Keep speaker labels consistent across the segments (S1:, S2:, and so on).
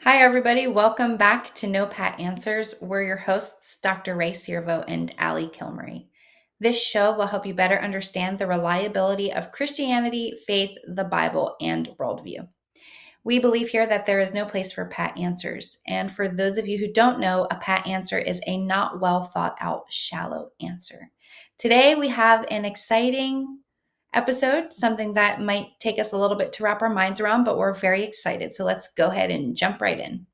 S1: Hi, everybody. Welcome back to No Pat Answers. We're your hosts, Dr. Ray Siervo and Allie Kilmery. This show will help you better understand the reliability of Christianity, faith, the Bible, and worldview. We believe here that there is no place for pat answers. And for those of you who don't know, a pat answer is a not well thought out, shallow answer. Today, we have an exciting episode, something that might take us a little bit to wrap our minds around, but we're very excited. So let's go ahead and jump right in.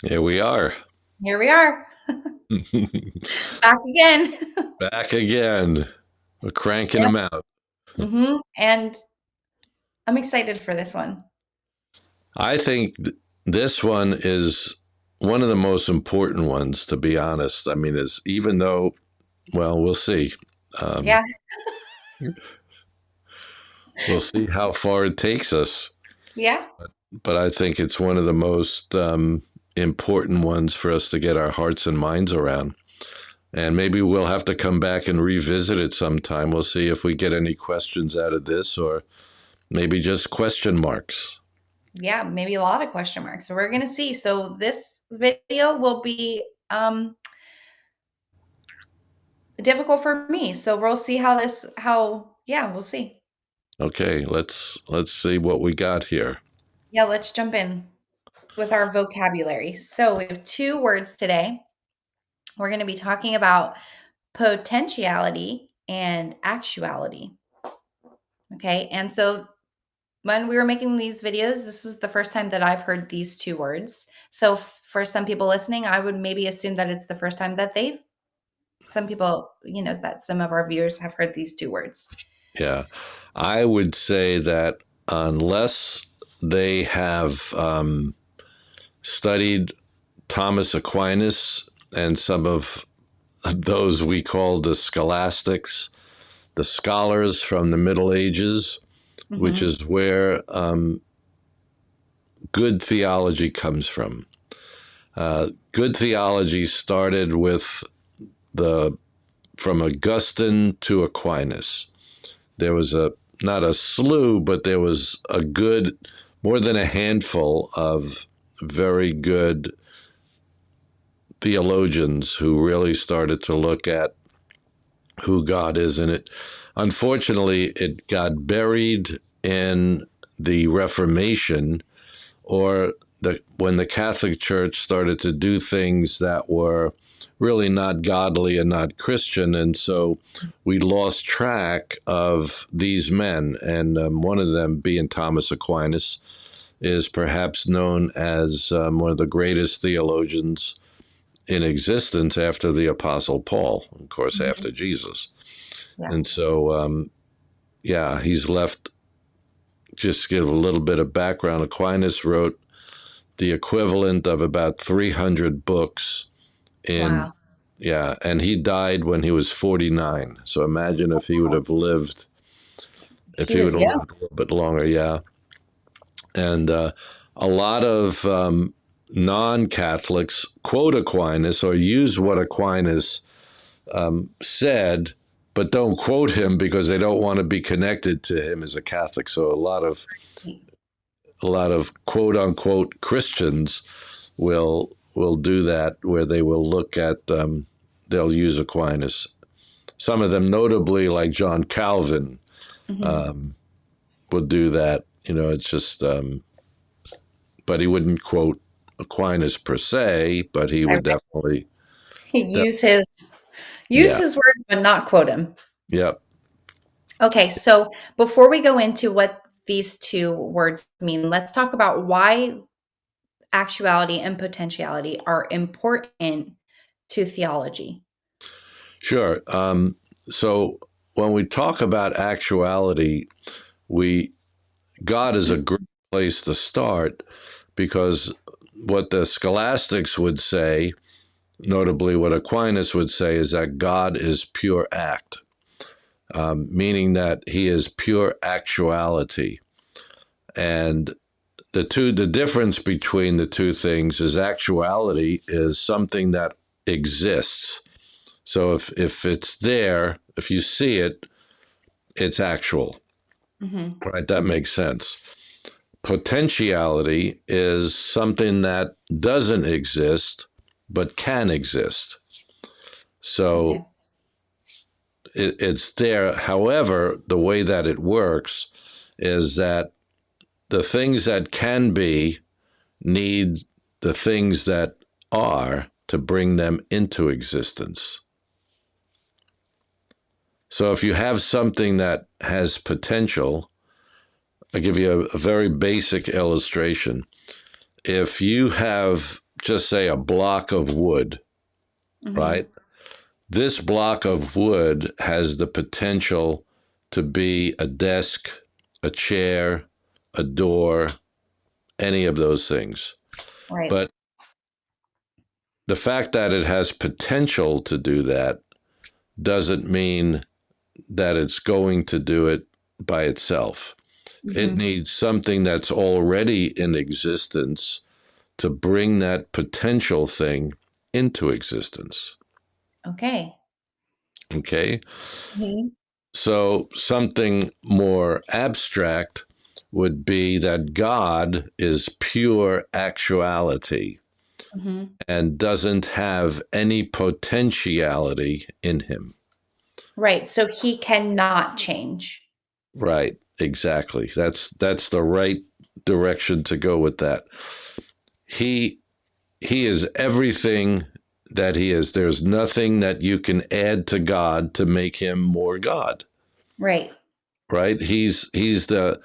S2: Here we are.
S1: Here we are. Back again.
S2: Back again. We're cranking them out.
S1: And I'm excited for this one.
S2: I think this one is one of the most important ones, to be honest. I mean, even though, well, we'll see.
S1: Yeah.
S2: We'll see how far it takes us.
S1: Yeah.
S2: But I think it's one of the most important ones for us to get our hearts and minds around. And maybe we'll have to come back and revisit it sometime. We'll see if we get any questions out of this, or maybe just question marks.
S1: Yeah, maybe a lot of question marks. So we're going to see. So this video will be difficult for me. So we'll see we'll see.
S2: Okay, let's see what we got here.
S1: Yeah, let's jump in with our vocabulary. So we have two words today. We're going to be talking about potentiality and actuality. Okay. And so when we were making these videos, this was the first time that I've heard these two words. So for some people listening, I would maybe assume that it's the first time that some people, that some of our viewers have heard these two words.
S2: Yeah. I would say that unless they have studied Thomas Aquinas and some of those we call the scholastics, the scholars from the Middle Ages, which is where good theology comes from. Good theology started with from Augustine to Aquinas. There was not a slew, but there was more than a handful of very good theologians who really started to look at who God is. And unfortunately, it got buried in the Reformation, or when the Catholic Church started to do things that were really not godly and not Christian. And so we lost track of these men. And one of them, being Thomas Aquinas, is perhaps known as one of the greatest theologians in existence after the Apostle Paul, of course, after Jesus.
S1: Yeah.
S2: And so, he's left. Just to give a little bit of background, Aquinas wrote the equivalent of about 300 books
S1: Wow.
S2: And he died when he was 49. So imagine if he would have lived, lived a little bit longer. Yeah. And a lot of non-Catholics quote Aquinas or use what Aquinas said, but don't quote him because they don't want to be connected to him as a Catholic. So a lot of quote unquote Christians will do that, where they will look at they'll use Aquinas. Some of them, notably like John Calvin, would do that. It's just, but he wouldn't quote Aquinas per se, but he would definitely
S1: use his words, but not quote him.
S2: Yep.
S1: Okay, so before we go into what these two words mean, let's talk about why actuality and potentiality are important to theology.
S2: Sure. So when we talk about actuality, God is a great place to start, because what the scholastics would say, notably what Aquinas would say, is that God is pure act, meaning that he is pure actuality. And the difference between the two things is actuality is something that exists. So if it's there, if you see it, it's actual, right? That makes sense. Potentiality is something that doesn't exist but can exist.
S1: Okay.
S2: So it's there. However, the way that it works is that the things that can be need the things that are to bring them into existence. So if you have something that has potential, I'll give you a very basic illustration. If you have, just say, a block of wood, right? This block of wood has the potential to be a desk, a chair, a door, any of those things.
S1: Right.
S2: But the fact that it has potential to do that doesn't mean that it's going to do it by itself. It needs something that's already in existence to bring that potential thing into existence.
S1: Okay.
S2: Okay?
S1: Mhm.
S2: So something more abstract would be that God is pure actuality and doesn't have any potentiality in him.
S1: Right. So he cannot change.
S2: Right, exactly. That's the right direction to go with that. He he is everything that he is. There's nothing that you can add to God to make him more God.
S1: Right.
S2: Right? He's the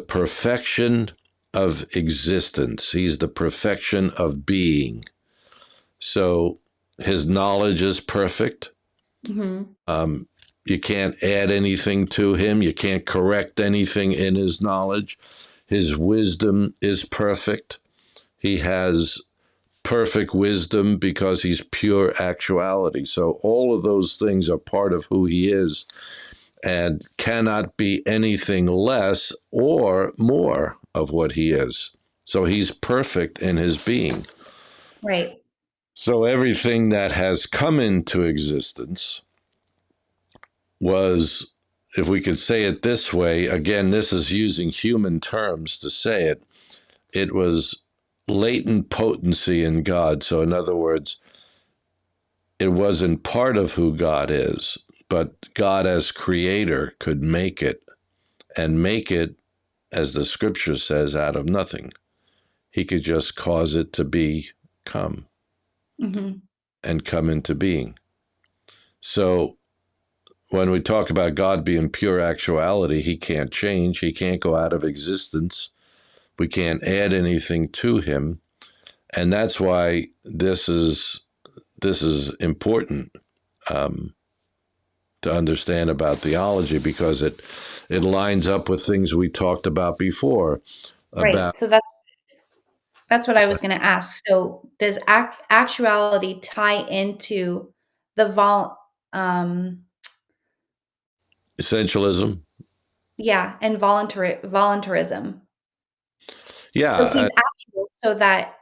S2: perfection of existence. He's the perfection of being. So his knowledge is perfect. You can't add anything to him. You can't correct anything in his knowledge. His wisdom is perfect. He has perfect wisdom because he's pure actuality. So all of those things are part of who he is and cannot be anything less or more of what he is. So he's perfect in his being.
S1: Right.
S2: So everything that has come into existence was, if we could say it this way, again, this is using human terms to say it, it was latent potency in God. So, in other words, it wasn't part of who God is, but God as creator could make it and make it, as the scripture says, out of nothing. He could just cause it to become and come into being. So, when we talk about God being pure actuality, he can't change, he can't go out of existence. We can't add anything to him. And that's why this is important to understand about theology, because it lines up with things we talked about before
S1: Right.
S2: about
S1: So that's what I was going to ask. So does actuality tie into the
S2: essentialism.
S1: yeah, and voluntarism? So
S2: Yeah,
S1: he's actual so that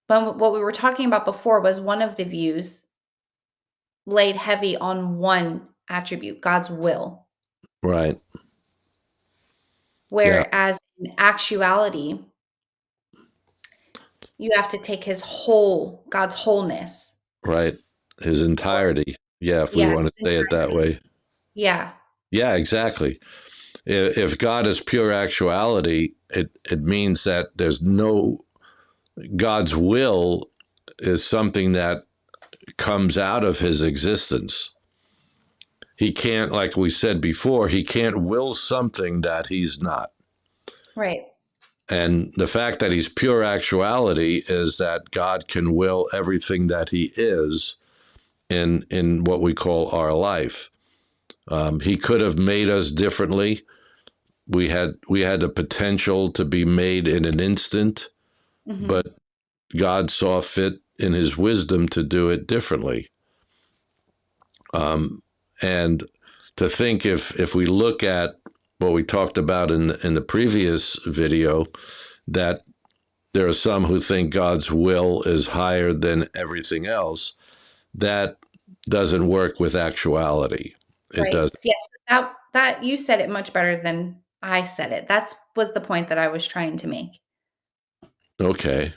S1: but what we were talking about before was one of the views laid heavy on one attribute, God's will,
S2: right. Yeah,
S1: whereas in actuality, you have to take God's wholeness.
S2: right. His entirety. Yeah, if we
S1: Yeah,
S2: want to
S1: his
S2: say it that
S1: entirety.
S2: way.
S1: Yeah,
S2: Yeah, exactly. If God is pure actuality, it means that there's no, God's will is something that comes out of his existence. He can't, like we said before, he can't will something that he's not.
S1: right.
S2: And the fact that he's pure actuality is that God can will everything that he is in what we call our life. He could have made us differently. We had the potential to be made in an instant,
S1: Mhm.
S2: but God saw fit in his wisdom to do it differently. And to think, if we look at what we talked about in the previous video, that there are some who think God's will is higher than everything else. That doesn't work with actuality. It
S1: Right.
S2: does.
S1: Yes. That you said it much better than I said it. That's was the point that I was trying to make.
S2: Okay.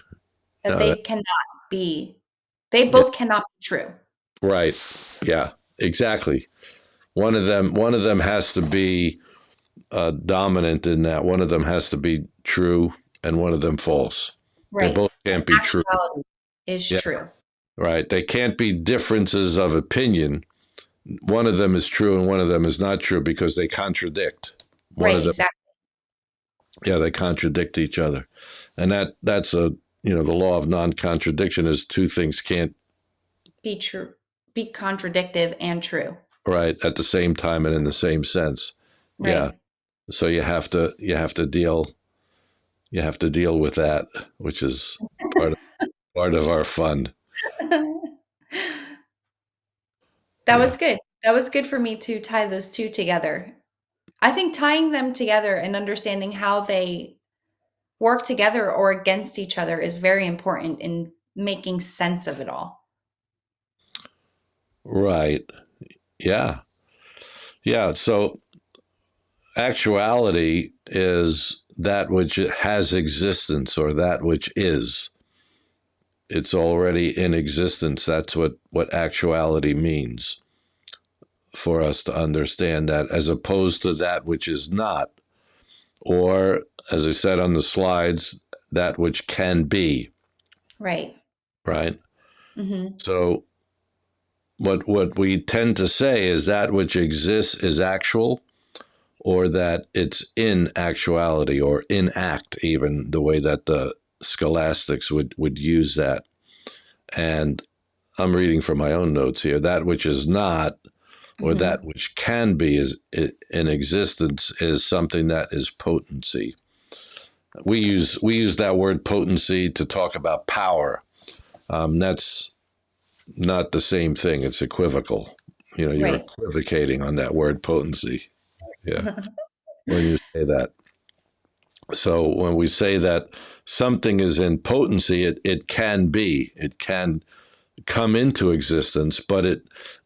S1: That
S2: Uh,
S1: they cannot be they
S2: yeah.
S1: both cannot be true.
S2: Right. Yeah. Exactly. One of them has to be dominant in that. One of them has to be true, and one of them false. They
S1: Right.
S2: both
S1: And
S2: can't be true.
S1: actuality is
S2: Yeah.
S1: true.
S2: Right. They can't be differences of opinion. One of them is true and one of them is not true because they contradict. One
S1: Right,
S2: of them,
S1: exactly.
S2: yeah, they contradict each other, and that's the law of non-contradiction is two things can't
S1: Be true. Be contradictive and true.
S2: right at the same time and in the same sense. Yeah.
S1: Right.
S2: So you have to deal with that, which is part of, part of our fun.
S1: That
S2: Yeah.
S1: was good. That was good for me to tie those 2 together. I think tying them together and understanding how they work together or against each other is very important in making sense of it all.
S2: Right. Yeah. Yeah. So actuality is that which has existence or that which is. It's already in existence. That's what actuality means for us to understand that, as opposed to that which is not, or as I said on the slides, that which can be,
S1: Right.
S2: right?
S1: Mhm.
S2: So what we tend to say is that which exists is actual, or that it's in actuality or in act, even the way that the scholastics would use that. And I'm reading from my own notes here. That which is not, or that
S1: Mhm.
S2: which can be, is in existence, is something that is potency. We use that word potency to talk about power. That's not the same thing. It's equivocal. You're
S1: Right.
S2: equivocating on that word potency. Yeah, when you say that. So when we say that something is in potency, it can be. It can come into existence, but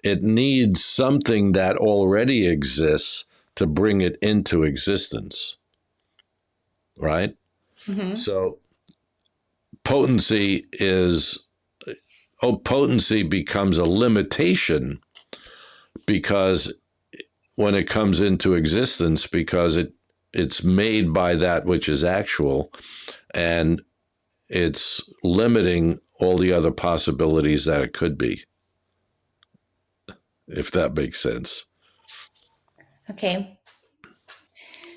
S2: it needs something that already exists to bring it into existence, right?
S1: Mhm.
S2: So potency is potency becomes a limitation because when it comes into existence, because it's made by that which is actual, and it's limiting all the other possibilities that it could be, if that makes sense.
S1: Okay.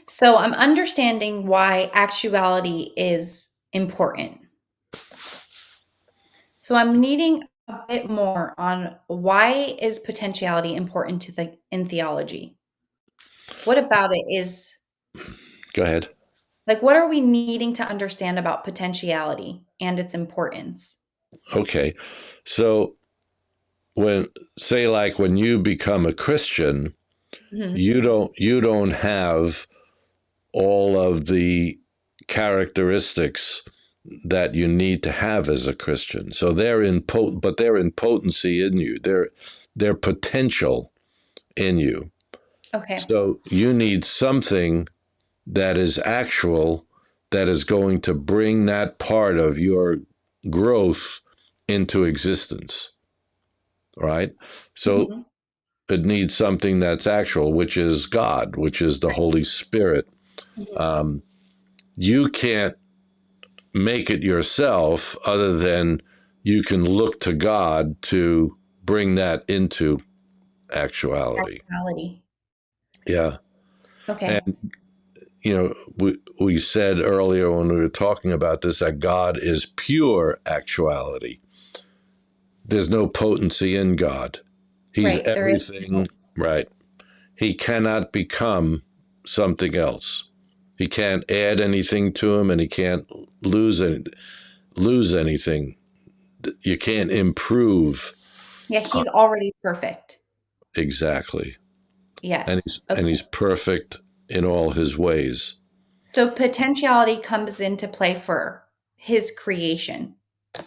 S1: So I'm understanding why actuality is important. So I'm needing a bit more on why is potentiality important to the in theology? What about it is
S2: Go ahead.
S1: like what are we needing to understand about potentiality and its importance?
S2: Okay. So when say like when you become a Christian,
S1: Mhm.
S2: you don't have all of the characteristics that you need to have as a Christian. So they're in potency in you. They're potential in you.
S1: Okay.
S2: So you need something that is actual, that is going to bring that part of your growth into existence, right? So
S1: Mhm.
S2: it needs something that's actual, which is God, which is the Holy Spirit.
S1: Mhm.
S2: Um, you can't make it yourself other than you can look to God to bring that into actuality.
S1: Actuality.
S2: Yeah.
S1: Okay.
S2: And, we said earlier when we were talking about this that God is pure actuality. There's no potency in God. He's
S1: Right. There is
S2: everything, right? He cannot become something else. He can't add anything to him, and he can't lose anything. You can't improve.
S1: yeah,
S2: uh,
S1: he's already perfect.
S2: exactly, and
S1: Yes.
S2: he's perfect in all his ways.
S1: So potentiality comes into play for his creation,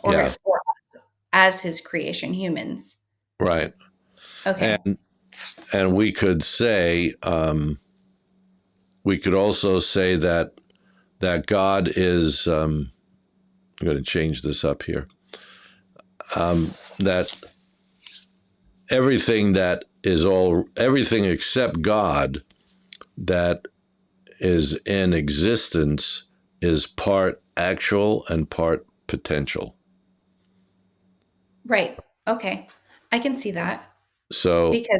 S1: or,
S2: Yeah,
S1: or us as his creation, humans.
S2: right.
S1: Okay.
S2: And we could also say that God is. I'm going to change this up here. That everything except God that is in existence is part actual and part potential.
S1: Right. Okay. I can see that
S2: So,
S1: because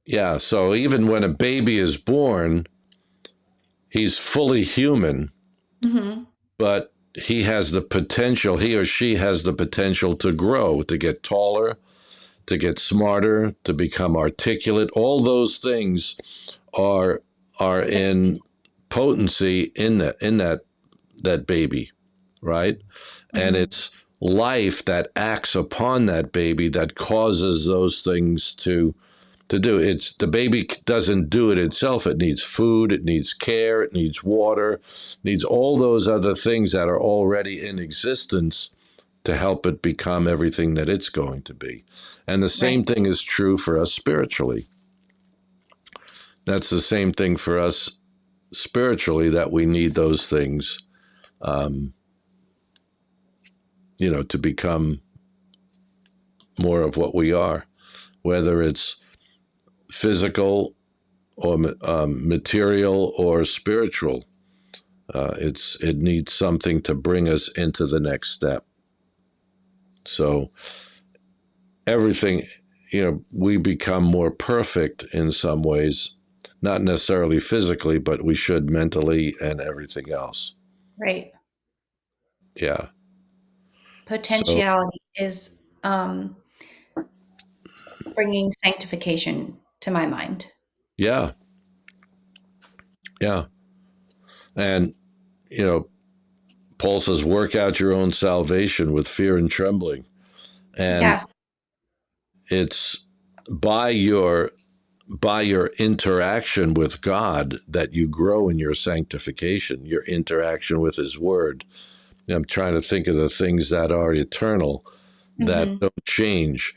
S2: yeah, so even when a baby is born, he's fully human,
S1: mhm,
S2: but he or she has the potential to grow, to get taller, to get smarter, to become articulate. All those things are are in potency in that baby, right? And
S1: mhm,
S2: it's life that acts upon that baby that causes those things to do. It's the baby doesn't do it itself. It needs food, it needs care, it needs water, it needs all those other things that are already in existence to help it become everything that it's going to be. And the
S1: right.
S2: same thing is true for us spiritually. That's the same thing for us spiritually, that we need those things, um, to become more of what we are, whether it's physical or material or spiritual. It needs something to bring us into the next step. So everything, we become more perfect in some ways, not necessarily physically, but we should mentally and everything else.
S1: Right.
S2: Yeah. So
S1: Potentiality is bringing sanctification to my mind.
S2: yeah, yeah, and you know, Paul says, "Work out your own salvation with fear and trembling," and
S1: Yeah.
S2: it's by your by your interaction with God that you grow in your sanctification, your interaction with His Word. I'm trying to think of the things that are eternal, that
S1: Hmm.
S2: don't change,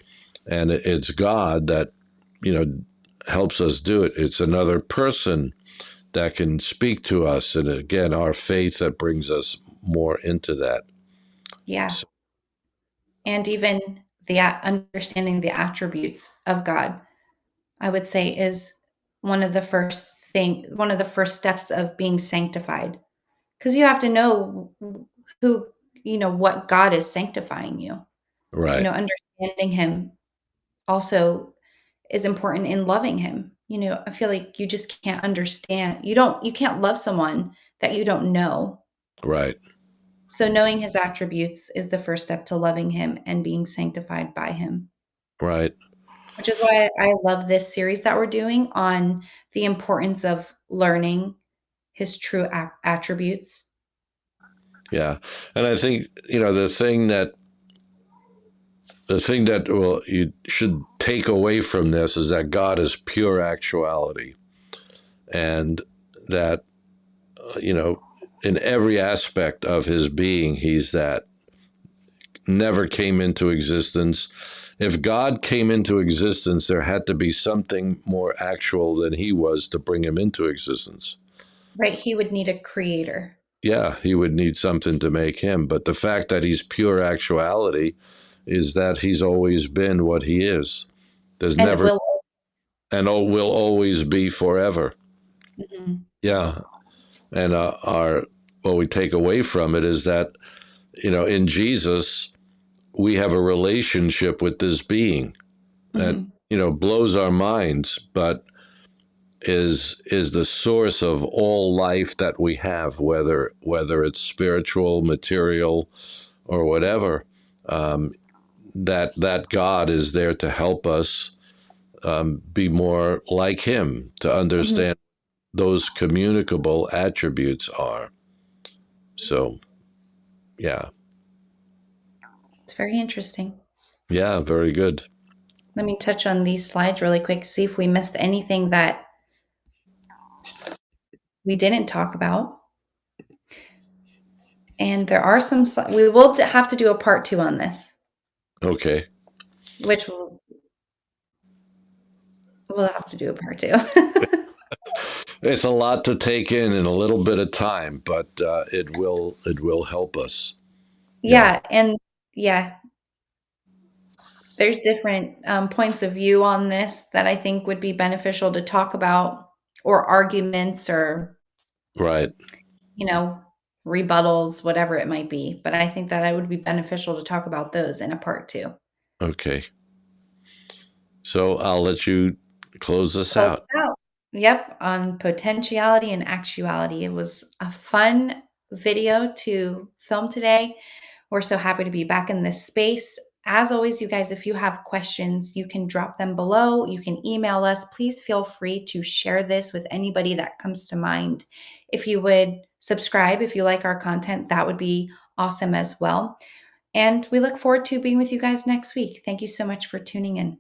S2: and it's God that you know helps us do it. It's another person that can speak to us, and again, our faith that brings us more into that.
S1: Yeah.
S2: So,
S1: And even understanding the attributes of God, I would say, is one of the first steps of being sanctified, because you have to know who, what God is sanctifying you.
S2: right,
S1: Understanding Him also is important in loving Him. I feel like you just can't understand. You can't love someone that you don't know.
S2: right,
S1: So knowing His attributes is the first step to loving Him and being sanctified by Him.
S2: right.
S1: Which is why I love this series that we're doing on the importance of learning His true attributes.
S2: Yeah, and I think the thing that you should take away from this is that God is pure actuality, and that in every aspect of His being, He's that. Never came into existence. If God came into existence, there had to be something more actual than He was to bring Him into existence.
S1: Right? He would need a creator.
S2: Yeah, He would need something to make Him. But the fact that He's pure actuality is that He's always been what He is. There's
S1: And
S2: never
S1: will.
S2: and will always be forever.
S1: Mhm.
S2: Yeah, and our what we take away from it is that in Jesus we have a relationship with this being that
S1: Mhm.
S2: blows our minds, but is the source of all life that we have, whether it's spiritual, material, or whatever. Um, that God is there to help us be more like Him, to
S1: Mhm.
S2: understand those communicable attributes are. So yeah,
S1: It's very interesting.
S2: yeah, very good.
S1: Let me touch on these slides really quick, see if we missed anything that we didn't talk about. And there are some, we will have to do a part 2 on this,
S2: Okay.
S1: which we'll have to do a part 2.
S2: It's a lot to take in a little bit of time, but it will help us. Yeah.
S1: Yeah, and yeah, there's different points of view on this that I think would be beneficial to talk about, or arguments, or,
S2: Right.
S1: you know, rebuttals, whatever it might be. But I think that it would be beneficial to talk about those in a part 2.
S2: Okay. So I'll let you close this
S1: Close
S2: out.
S1: it out. Yep, on potentiality and actuality. It was a fun video to film today. We're so happy to be back in this space. As always, you guys, if you have questions, you can drop them below. You can email us. Please feel free to share this with anybody that comes to mind. If you would subscribe, if you like our content, that would be awesome as well. And we look forward to being with you guys next week. Thank you so much for tuning in.